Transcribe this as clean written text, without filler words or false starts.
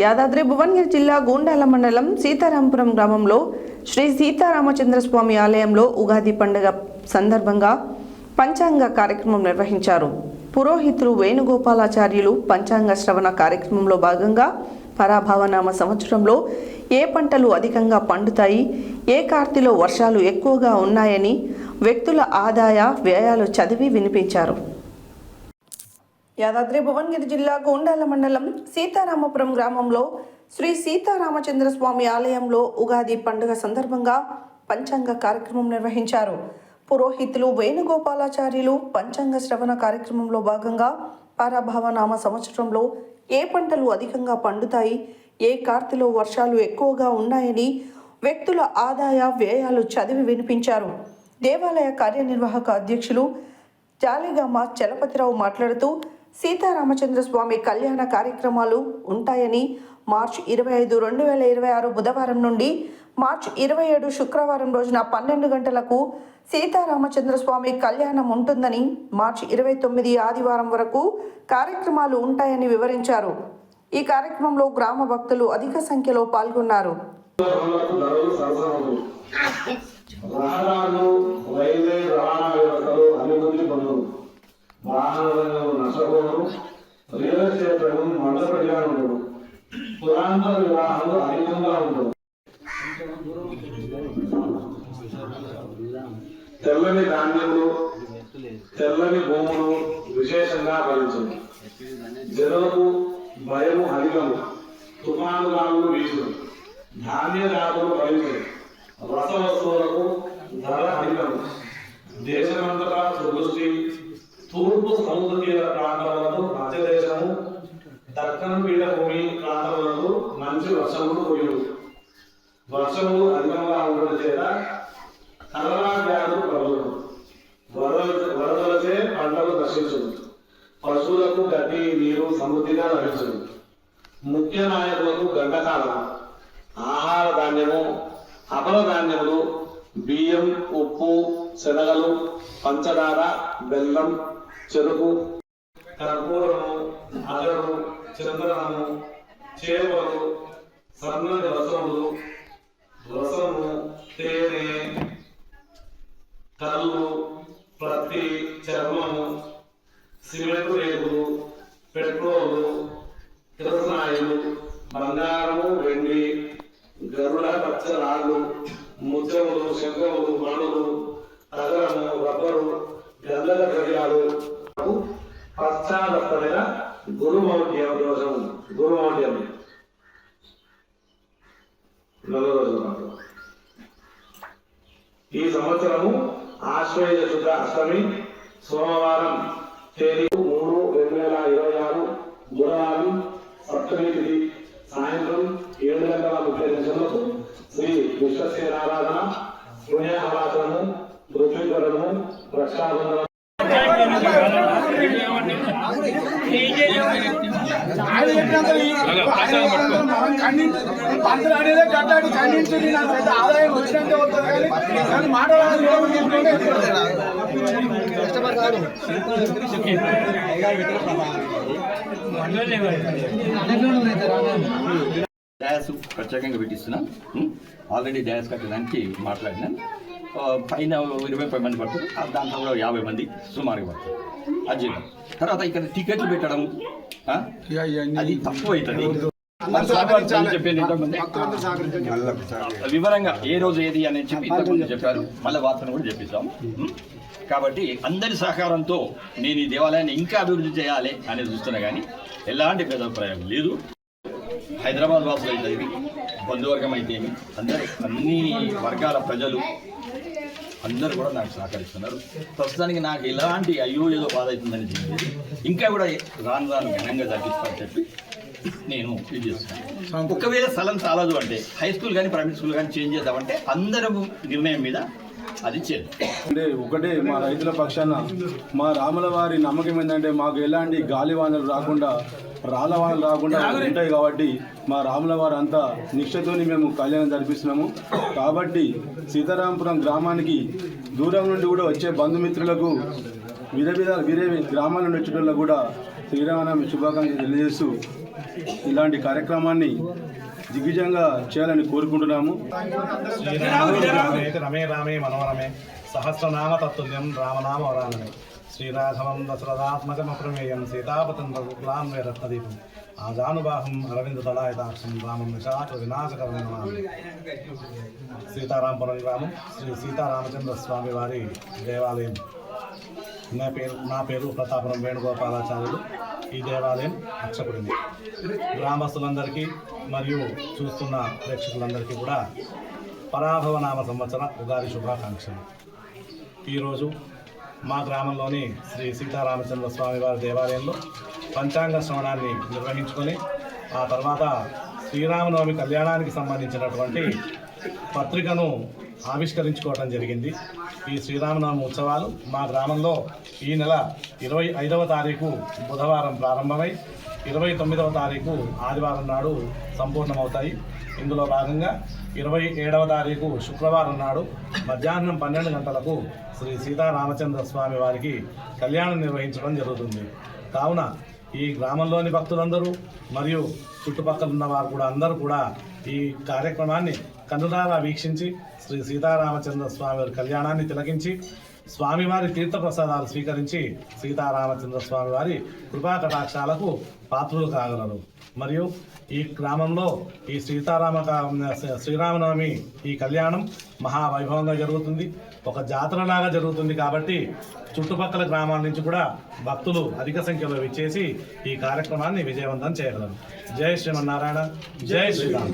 యాదాద్రి భువనగిరి జిల్లా గూండాల మండలం సీతారాంపురం గ్రామంలో శ్రీ సీతారామచంద్రస్వామి ఆలయంలో ఉగాది పండుగ సందర్భంగా పంచాంగ కార్యక్రమం నిర్వహించారు. పురోహితులు వేణుగోపాలాచార్యులు పంచాంగ శ్రవణ కార్యక్రమంలో భాగంగా పరాభవనామ సంవత్సరంలో ఏ పంటలు అధికంగా పండుతాయి, ఏ కార్తీలో వర్షాలు ఎక్కువగా ఉన్నాయని వ్యక్తుల ఆదాయ వ్యయాలు చదివి వినిపించారు. యాదాద్రి భువనగిరి జిల్లా గూండాల మండలం సీతారామపురం గ్రామంలో శ్రీ సీతారామచంద్రస్వామి ఆలయంలో ఉగాది పండుగ సందర్భంగా పంచాంగ కార్యక్రమం నిర్వహించారు. పురోహితులు వేణుగోపాలాచార్యులు పంచాంగ శ్రవణ కార్యక్రమంలో భాగంగా పరాభవనామ సంవత్సరంలో ఏ పంటలు అధికంగా పండుతాయి, ఏ కార్తీలో వర్షాలు ఎక్కువగా ఉన్నాయని వ్యక్తుల ఆదాయ వ్యయాలు చదివి వినిపించారు. దేవాలయ కార్యనిర్వాహక అధ్యక్షులు జాలిగామ చలపతిరావు మాట్లాడుతూ సీతారామచంద్రస్వామి కళ్యాణ కార్యక్రమాలు ఉంటాయని మార్చి 25, 2026 బుధవారం నుండి మార్చి 27 శుక్రవారం రోజున 12 గంటలకు సీతారామచంద్రస్వామి కళ్యాణం ఉంటుందని, మార్చి 29 ఆదివారం వరకు కార్యక్రమాలు ఉంటాయని వివరించారు. ఈ కార్యక్రమంలో గ్రామ భక్తులు అధిక సంఖ్యలో పాల్గొన్నారు. వాహనాలను నష్టపోవడం, రియల్ ఎస్టేట్ రంగం మందపడిగా ఉండడం, పురాతన వివాహాలు అధికంగా ఉండడం, తెల్లని ధాన్యములు, తెల్లని భూములు విశేషంగా ఫలించడం, జనులకు భయము అధికము, తుఫానుగాలు వీచడం, ధాన్య జాతులు ఫలించడం, రస వస్తువులకు ధర అధికము, దేశమంతటా దృష్టి, తూర్పు సముద్ర తీర ప్రాంతాలకు మధ్యదేశము, దక్కన్ పీఠభూమి ప్రాంతాలకు మంచి వర్షములు కురులు, వర్షములు అధికంగా ఉండడం చేత కలరా వ్యాధులు ప్రబలడం, వరదలచే పంటలు నశించడం, పశువులకు గడ్డి నీరు సమృద్ధిగా లభించడం, ముఖ్య నాయకులకు గంటకాలం, ఆహార ధాన్యము, అపర ధాన్యములు, బియ్యం, ఉప్పు, శనగలు, పంచదార, బెల్లం, చెరుకు, కర్పూరము, అదరు, చంద్రనము, చేపలు, సన్నటి రసము, తేనె, కళ్ళు, ప్రత్తి, చర్మము, సిమెంట్ రేకులు, పెట్రోలు, కిరసనాయిలు, బంగారము, వెండి, గరుడ పచ్చ రాళ్ళు, ముత్యములు, శంఖములు, మణులు, తగరము, రబ్బరు, గంధక ద్రవ్యాలు, పశ్చాత్తమైన గురుమౌఢ్యం దోషం, గురుమౌఢ్యం 4 రోజుల పాటు. ఈ సంవత్సరము ఆశ్వయుజ శుద్ధ అష్టమి సోమవారం తేదీ 3/2026 బుధవారం సప్తమి తిథి సాయంత్రం 7:30 శ్రీ విశ్వసేనారాధన, పుణ్యాహవాచనము, పృథ్వీకరణము, రక్షాబంధనము. ఆదాయం వచ్చినంటే మాట్లాడాలి. డ్యాస్ ప్రత్యేకంగా పెట్టిస్తున్నాం. ఆల్రెడీ డ్యాస్ కట్టడానికి మాట్లాడినాను. పైన 25 మంది పడుతుంది, దాంట్లో కూడా 50 మంది సుమారుగా పడుతుంది. అది తర్వాత ఇక్కడ టికెట్లు పెట్టడం అది తక్కువ అవుతుంది. వివరంగా ఏ రోజు ఏది అని చెప్పి ఇంతకుముందు చెప్పారు. మళ్ళీ వార్తను కూడా చెప్పిస్తాం. కాబట్టి అందరి సహకారంతో నేను ఈ దేవాలయాన్ని ఇంకా అభివృద్ధి చేయాలి అనేది చూస్తున్నా, కానీ ఎలాంటి పెద్ద ప్రయోగం లేదు. హైదరాబాద్ వాసులు అయితే బంధువర్గం అయితే అన్ని వర్గాల ప్రజలు అందరూ కూడా నాకు సహకరిస్తున్నారు. ప్రస్తుతానికి నాకు ఎలాంటి అయ్యో ఏదో బాధ అవుతుందని తెలియదు. ఇంకా కూడా రాను ఘనంగా జరిపిస్తానని చెప్పి నేను ఇది చేస్తున్నాను. ఒకవేళ స్థలం చాలదు అంటే హై స్కూల్ కానీ ప్రైవేట్ స్కూల్ కానీ చేంజ్ చేద్దామంటే అందరం నిర్ణయం మీద అది అంటే ఒకటే మా రైతుల పక్షాన మా రాముల వారి నమ్మకం ఏంటంటే మాకు ఎలాంటి గాలి వానలు రాకుండా రాళ్ళ వానలు రాకుండా ఉంటాయి. కాబట్టి మా రాముల వారు అంతా నిష్ఠతోని మేము కళ్యాణం జరిపిస్తున్నాము. కాబట్టి సీతారాంపురం గ్రామానికి దూరం నుండి కూడా వచ్చే బంధుమిత్రులకు వేరే గ్రామాల నుండి వచ్చేటోళ్ళకు కూడా శ్రీరామనవమి శుభాకాంక్షలు తెలియజేస్తూ ఇలాంటి కార్యక్రమాన్ని దిగ్విజయంగా చేయాలని కోరుకుంటున్నాము. శ్రీరామే రమే రామే మనోరమే సహస్రనామ తత్తుల్యం రామనామ వరానమే శ్రీరాఘవం దశరథాత్మకమప్రమేయం సీతాపతం రఘుకులాన్వయ రత్నదీపం ఆజానుబాహం అరవింద దళాయతాక్షం రామం నిశాచ వినాశకరం నమామి. సీతారాంపురం గ్రామం శ్రీ సీతారామచంద్ర స్వామి వారి దేవాలయం. నా పేరు ప్రతాపురం వేణుగోపాలాచార్యులు. ఈ దేవాలయం అర్చకుడిని. గ్రామస్తులందరికీ మరియు చూస్తున్న ప్రేక్షకులందరికీ కూడా పరాభవ నామ సంవత్సర ఉగాది శుభాకాంక్షలు. ఈరోజు మా గ్రామంలోని శ్రీ సీతారామచంద్ర స్వామి వారి దేవాలయంలో పంచాంగ శ్రవణాన్ని నిర్వహించుకొని ఆ తర్వాత శ్రీరామనవమి కళ్యాణానికి సంబంధించినటువంటి పత్రికను ఆవిష్కరించుకోవడం జరిగింది. ఈ శ్రీరామనవమి ఉత్సవాలు మా గ్రామంలో ఈ నెల 25వ తారీఖు బుధవారం ప్రారంభమై 29వ తారీఖు ఆదివారం నాడు సంపూర్ణమవుతాయి. ఇందులో భాగంగా 27వ తారీఖు శుక్రవారం నాడు మధ్యాహ్నం 12 గంటలకు శ్రీ సీతారామచంద్ర స్వామి వారికి కళ్యాణం నిర్వహించడం జరుగుతుంది. కావున ఈ గ్రామంలోని భక్తులందరూ మరియు చుట్టుపక్కల ఉన్న వారు కూడా అందరూ కూడా ఈ కార్యక్రమాన్ని కన్నులారా వీక్షించి శ్రీ సీతారామచంద్ర స్వామి వారి కళ్యాణాన్ని తిలకించి స్వామివారి తీర్థప్రసాదాలు స్వీకరించి సీతారామచంద్ర స్వామి వారి కృపా కటాక్షాలకు పాత్రులు కాగలరు. మరియు ఈ గ్రామంలో ఈ శ్రీరామనవమి ఈ కళ్యాణం మహావైభవంగా జరుగుతుంది. ఒక జాతరలాగా జరుగుతుంది. కాబట్టి చుట్టుపక్కల గ్రామాల నుంచి కూడా భక్తులు అధిక సంఖ్యలో విచ్చేసి ఈ కార్యక్రమాన్ని విజయవంతం చేయగలరు. జై శ్రీమన్నారాయణ. జై శ్రీరామ్.